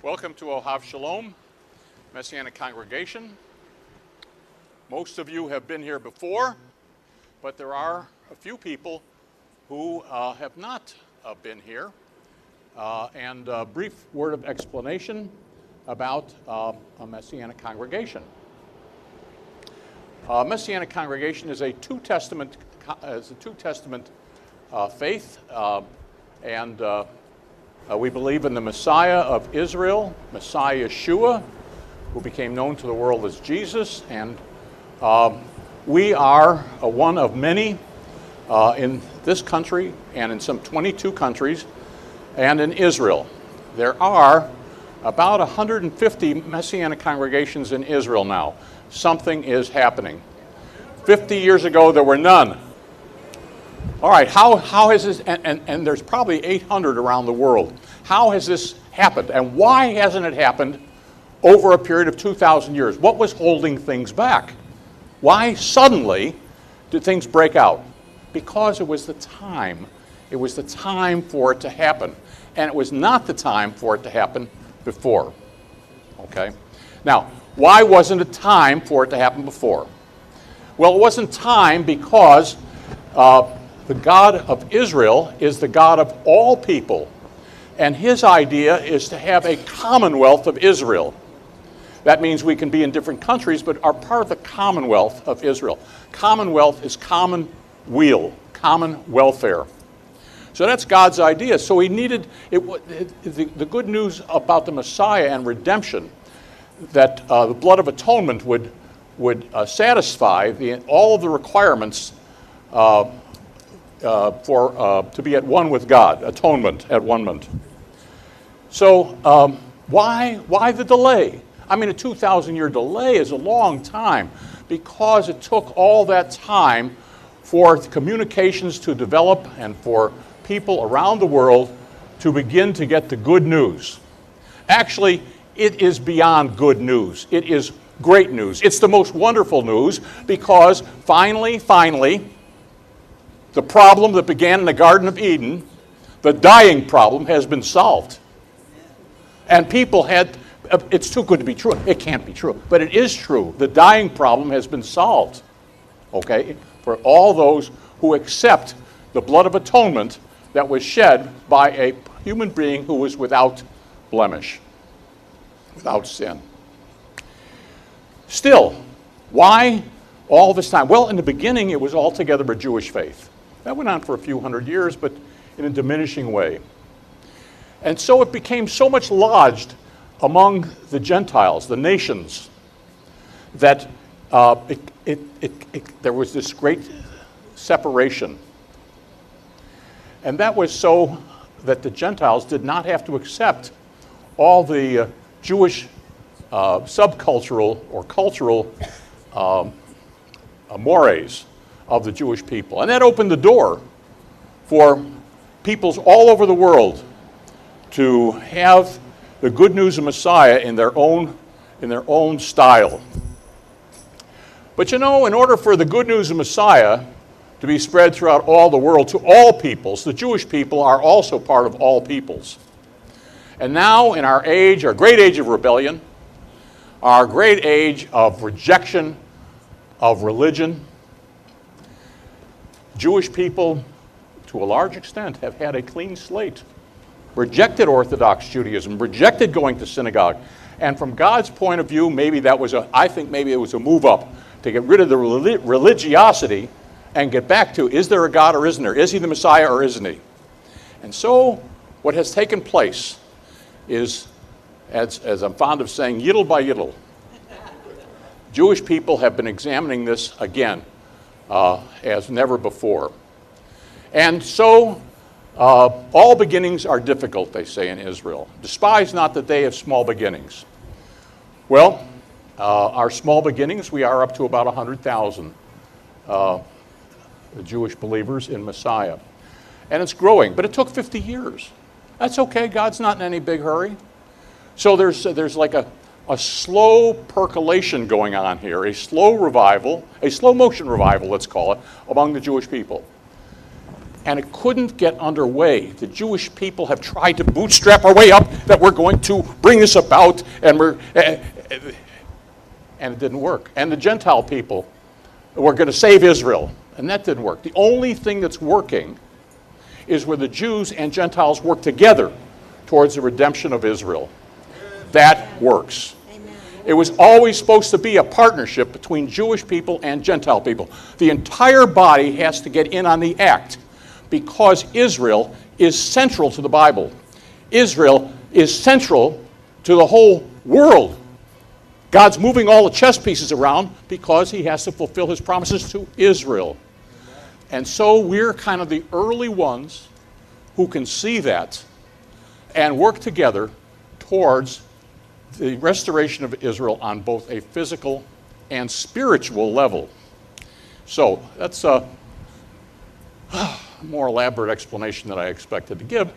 Welcome to Ohav Shalom, Messianic congregation. Most of you have been here before, but there are a few people who have not been here. And a brief word of explanation about a Messianic congregation. Messianic congregation is a two testament faith, and we believe in the Messiah of Israel, Messiah Yeshua, who became known to the world as Jesus, and we are one of many in this country and in some 22 countries and in Israel. There are about 150 Messianic congregations in Israel now. Something is happening. 50 years ago, there were none. All right, how has this, and there's probably 800 around the world. How has this happened? And why hasn't it happened over a period of 2,000 years? What was holding things back? Why suddenly did things break out? Because it was the time. It was the time for it to happen. And it was not the time for it to happen before. Okay? Now, why wasn't it time for it to happen before? Well, it wasn't time because the God of Israel is the God of all people. And his idea is to have a commonwealth of Israel. That means we can be in different countries, but are part of the commonwealth of Israel. Commonwealth is common weal, common welfare. So that's God's idea. So he needed, the good news about the Messiah and redemption, that the blood of atonement would satisfy all of the requirements to be at one with God, atonement, at one-ment. So why the delay? I mean, a 2,000-year delay is a long time because it took all that time for communications to develop and for people around the world to begin to get the good news. Actually, it is beyond good news. It is great news. It's the most wonderful news because finally, the problem that began in the Garden of Eden, the dying problem, has been solved. And people had, it's too good to be true. It can't be true, but it is true. The dying problem has been solved, okay, for all those who accept the blood of atonement that was shed by a human being who was without blemish, without sin. Still, why all this time? Well, in the beginning, it was altogether a Jewish faith. That went on for a few hundred years, but in a diminishing way. And so it became so much lodged among the Gentiles, the nations, that there was this great separation. And that was so that the Gentiles did not have to accept all the Jewish subcultural or cultural mores of the Jewish people. And that opened the door for peoples all over the world to have the good news of Messiah in their own style. But you know, in order for the good news of Messiah to be spread throughout all the world to all peoples, the Jewish people are also part of all peoples. And now in our age, our great age of rebellion, our great age of rejection of religion, Jewish people, to a large extent, have had a clean slate, rejected Orthodox Judaism, rejected going to synagogue. And from God's point of view, I think maybe it was a move up to get rid of the religiosity and get back to, is there a God or isn't there? Is he the Messiah or isn't he? And so what has taken place is, as I'm fond of saying, yittle by yittle. Jewish people have been examining this again as never before. And so all beginnings are difficult, they say in Israel. Despise not the day of small beginnings. Well, our small beginnings, we are up to about 100,000 Jewish believers in Messiah. And it's growing, but it took 50 years. That's okay, God's not in any big hurry. So there's like a slow percolation going on here, a slow revival, a slow motion revival, let's call it, among the Jewish people. and it couldn't get underway. The Jewish people have tried to bootstrap our way up, that we're going to bring this about, and it didn't work. And the Gentile people were going to save Israel, and that didn't work. The only thing that's working is where the Jews and Gentiles work together towards the redemption of Israel. That works. It was always supposed to be a partnership between Jewish people and Gentile people. The entire body has to get in on the act, because Israel is central to the Bible. Israel is central to the whole world. God's moving all the chess pieces around because he has to fulfill his promises to Israel. And so we're kind of the early ones who can see that and work together towards the restoration of Israel on both a physical and spiritual level. So that's a more elaborate explanation than I expected to give.